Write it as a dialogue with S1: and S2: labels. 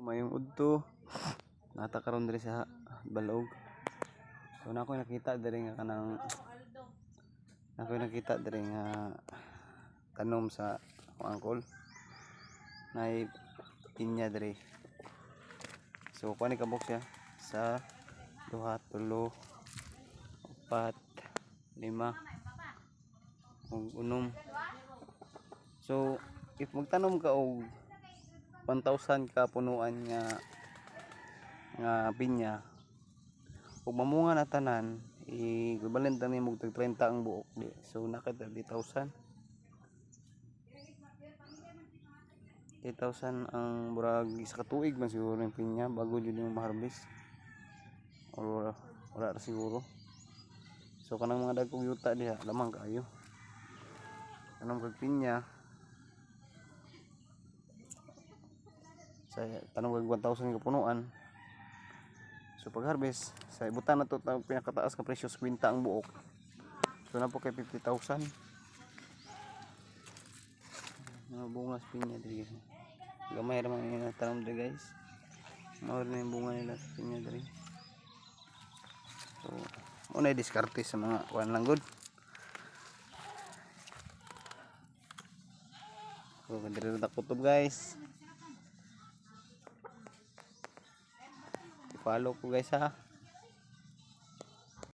S1: mayong udto nata karon diri sa balog. So na ako nakita diri nga kanang tanom sa angkol nay pinya diri. So kuha ni kabok siya sa 2, 3, 4, 5 ug 6. So if magtanom ka og 1,000 ka punuan nga pinya ug mamunga na tanan i-equivalent na nimo og 30 ang buok di. So naka 30,000 ang murag isa ka tuig man siguro yung pinya bago jud yung ma-harvest or wala ra siguro. So kanang mga dagkog yuta diha lamang kaayo tanong kag pinya sa tanong kag 1,000 ka punuan. So pag harvest sa ibutan na to pinakataas ka presyo 50 ang buok. So na po kay 50,000 mga bunga sa pinya diri. Gamay ra man yung tanom diri guys. Mao na yung bunga nila sa pinya diri. So una diskarte sa mga kuan lang good. So diri na kutob guys. I-follow ko guys ha.